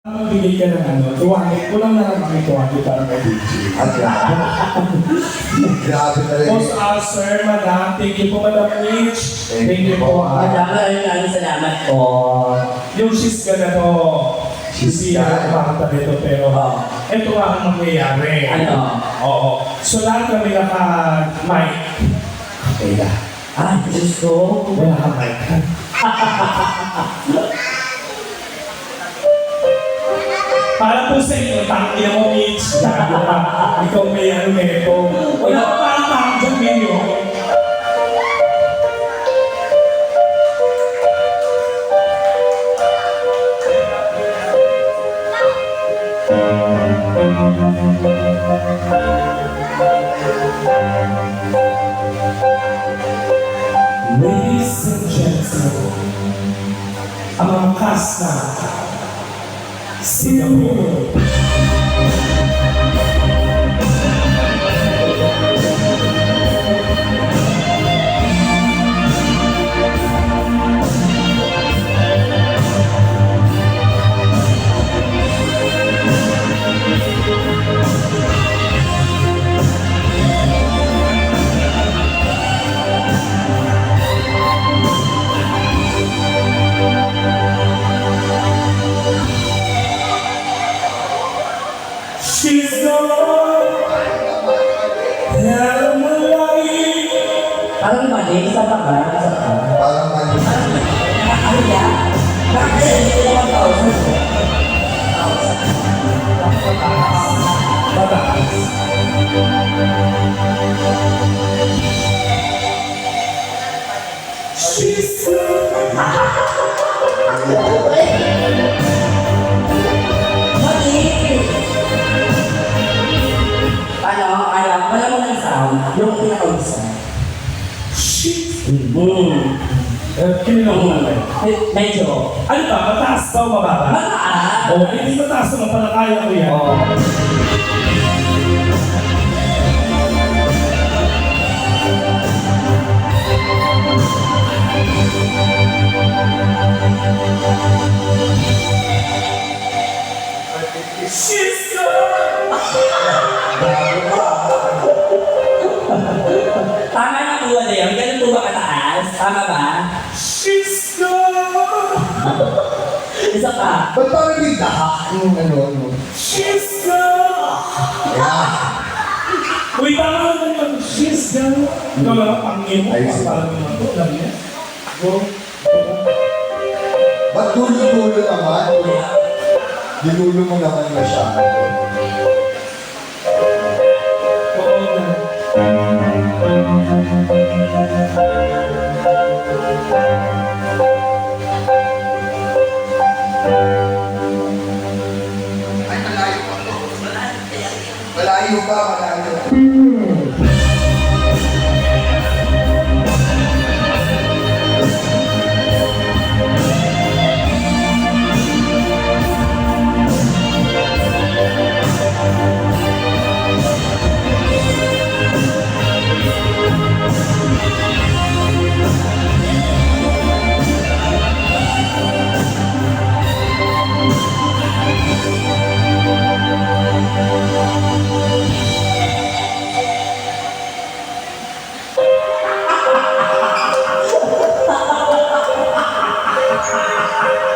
Bigay ka ng ano, 200. Kulang na lang kami 200 para may DJ. Grabe talaga. Boss Sir, Madam, thank you po, Madam Mitch. Thank you po. Maraming salamat po. Yung Shiska na to, siya kumakanta dito, pero ito ang mangyayari. Ano? Oo. So lahat kami naka-mic. Okay na. Ah, Diyos ko. Wala ka mic. Para po sa inyo, tangki mo, Mitch. Gago ka. Ikaw may ano neto. Wala ka parang tangki dyan, Minyo. Ladies and gentlemen, ang mga cast na Singapore. She's gone. Parang mali, isa pa ba? Isa pa. Parang mali. Ano yan? Bakit hindi ko naman kausap ko? She's gone. Mali! Ano? Wala mo ng sound. Yung pinaka-usa. She's Medyo. ano ba? Mataas ba o mababa? Mataas! Oo, hindi mataas naman pala kaya ko yan. Oo. She's gone. Tama na po na yun. Ganun po ba kataas? Tama ba? She's gone. Isa pa. Ba't parang may dahak yung ano? She's gone. Uy, tama naman yung she's gone. Ikaw lang ang pangin mo. Ayos. Parang naman ito. Alam niya? Go. Ba't dulo-dulo naman? Dinulo mo naman masyado. Oo na. Ay, malayo pa to. Malayo pa, malayo.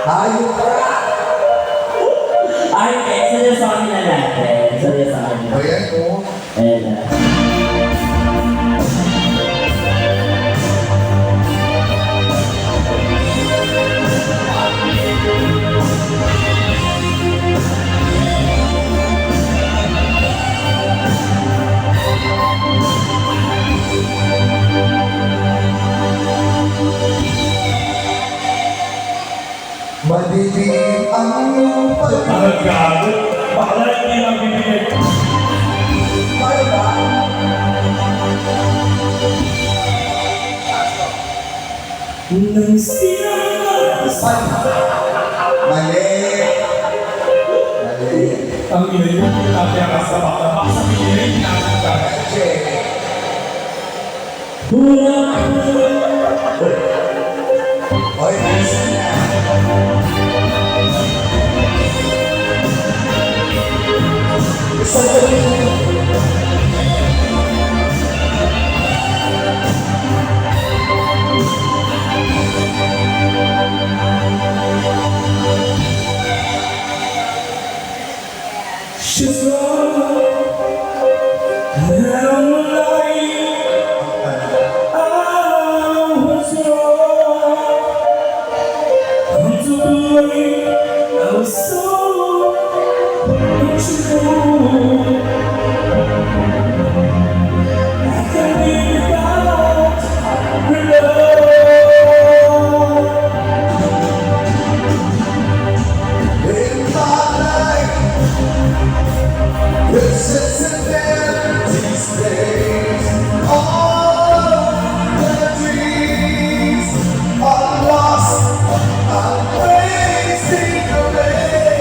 Hayop ka! Ay, okay. Seryosohin na natin. Seryosohin na. Ayan, oh. Ayan na. Madilim ang lupa. Parang gago. Bakla hindi magbibigay. Paano ba? Nang sinabi Mali. Mali. ang ina yung pinapaya ka sa bakla. Sa pinili, pinapaya ka. Check. Hula! Oy, nice na. She's wrong, and I don't lie. I was wrong. Come to believe I was so untrue. I can't live without her love. In my life, presence and empty space. All the dreams are lost. I'm wasting away.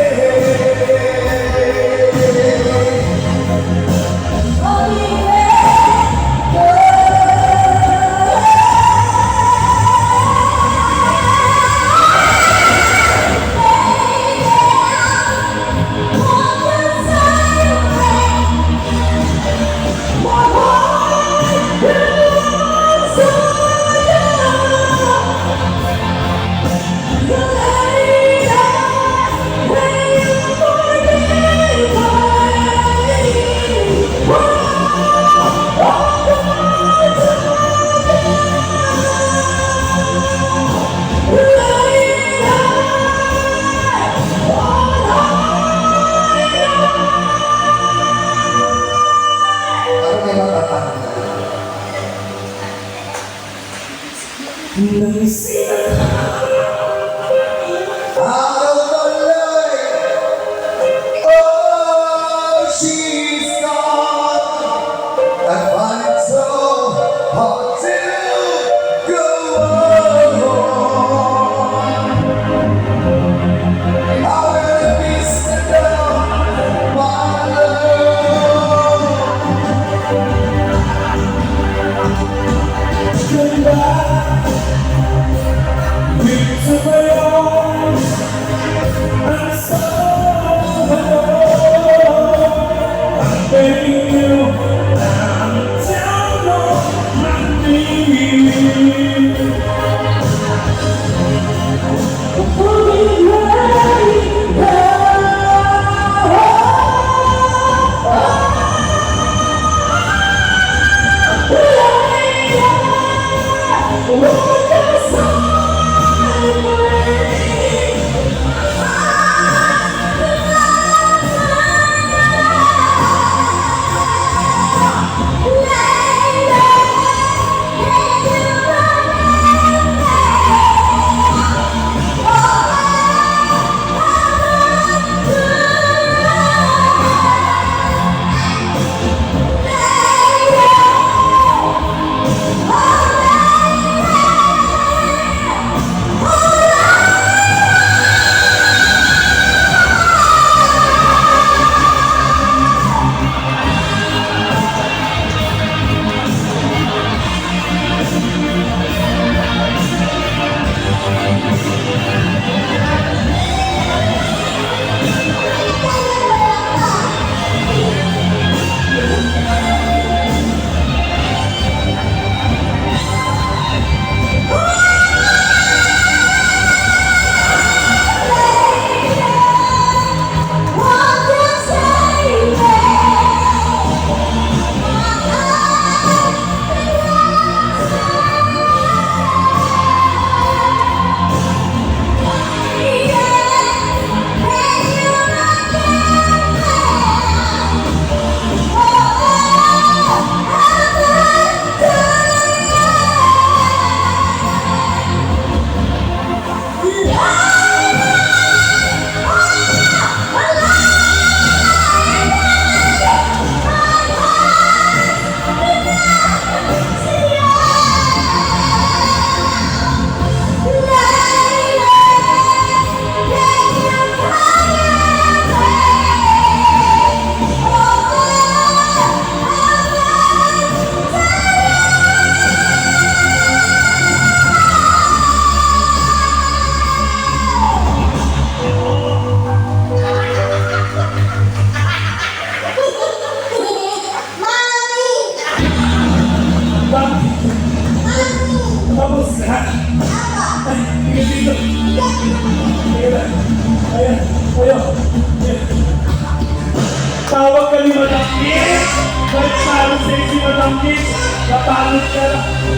Tawag ka ni Madam Kiss! Balik sa amin sexy Madam Kiss! Napalot ka!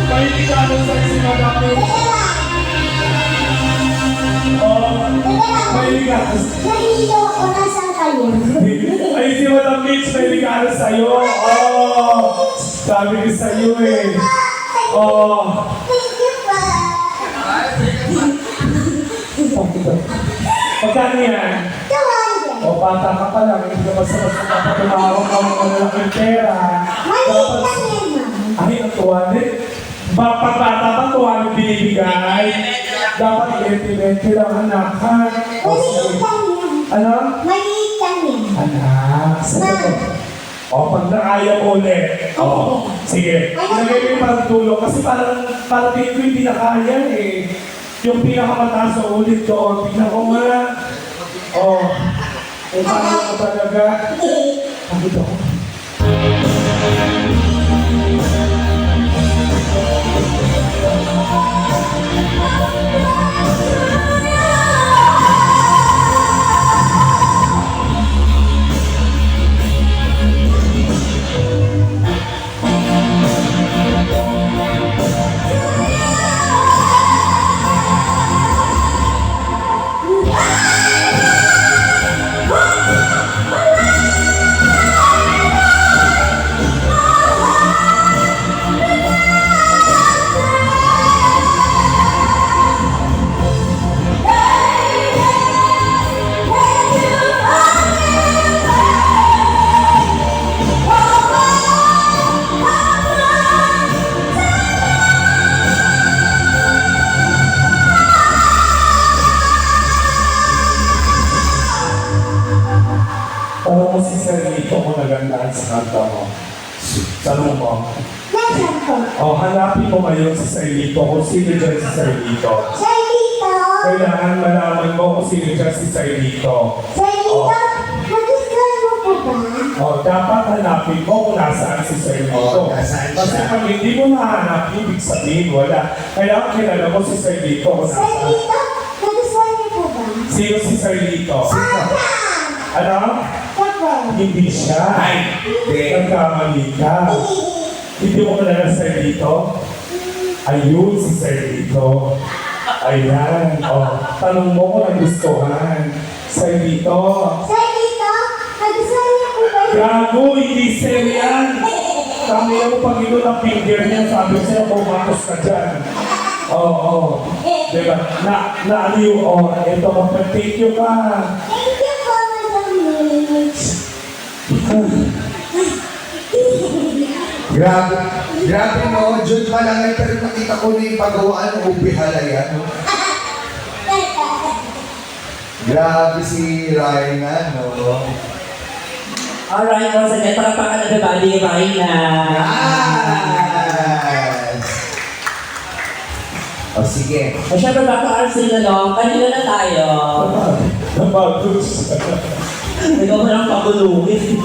Mahilig ka ng sexy Madam Kiss! Oh, mahilig ka! Nahihilo ako, nasaan kayo? Ay, si Madam Kiss, mahilig ka na sa'yo! Oh! Sabi ko sa'yo eh! Oh! Thank you pa. Magkano yan? Tawagan. O bata ka pa lang, hindi ka basta-basta kapatumawag ka mga malalaking pera. Maliit lang yan, ma'am. Ay, ang tuwanin. Pag bata pa, tuwanin binibigay. Dapat i-implement lang, anak, ha? O, Maliit sige. lang yan. Ano? Maliit lang yan. Anak, sige po. O, pag nakaya mo ulit. O, sige. Ilagay mo yung parang tulong kasi parang dito yung pinakaya eh. Yung pinakamataas na ulit doon. Tignan ko nga. O, kung paano ka talaga. Bakit ako? Parang mo si Serlito mo nagandaan sa kanta mo. Tanong mo. Nasaan ko? O, hanapin mo ngayon si Serlito kung sino dyan si Serlito. Sir Lito. Kailangan malaman mo kung sino dyan si Serlito. Sir Lito, nagustuhan mo po ba? O, dapat hanapin mo kung nasaan si Serlito. O, nasaan Kasi siya? pag hindi mo nahanap, ibig sabihin wala. Kailangan kilala mo si Serlito kung Sir nasaan. Lito, nagustuhan niyo po ba? Sino si Serlito? Papa! Ano? Papa! Hindi siya. Nagkamali ka. Hindi mo kilala si Serlito? Ayun si Serlito. Ayan. O, tanong mo kung nagustuhan. Serlito. Sir Lito, nagustuhan niyo po ba? Gago, hindi sir yan. Kami mo pag ito ng finger niya, sabi siya, bumatos ka dyan. Oo. Diba? Na-aliw, ito, mag-thank you ka. Thank you po, Madam Mitch. Grabe no, Jun pa lang ay pero nakita ko na yung pagawaan ng ubi halayan. Grabe si Ryan, no? Alright, once again, parapakan everybody, Raina. Yes! O sige. O syempre, baka RC na lang, kanina na tayo. Nabagus. Ikaw mo lang pabulungin.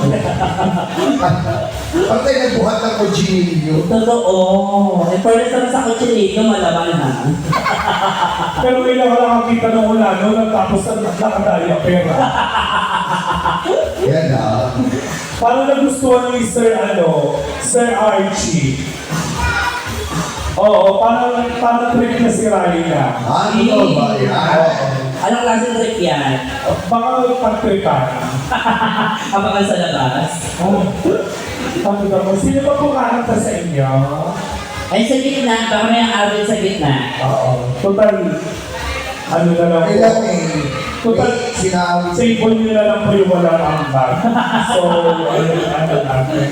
Patay nagbuhat ng kojinilyo. Totoo. Eh, fairness naman sa kutsilito, malaman ha. Pero kailangan lang nakakita ng ulano, tapos nakadaya pera. Yan na. Parang nagustuhan ni Sir Archie. Oo, parang trip na si Raina. Ano ba yan? Anong klaseng trip yan? Baka pag-tripan. Abangan sa labas. Ano ba? Sino ba pumakanta sa inyo? Ay, sa gitna, baka may ang Alvin sa gitna. Oo. Total, ano na lang po. Kailan eh. Total, Sinabi sable nyo na lang po yung walang ambag. So, ano natin.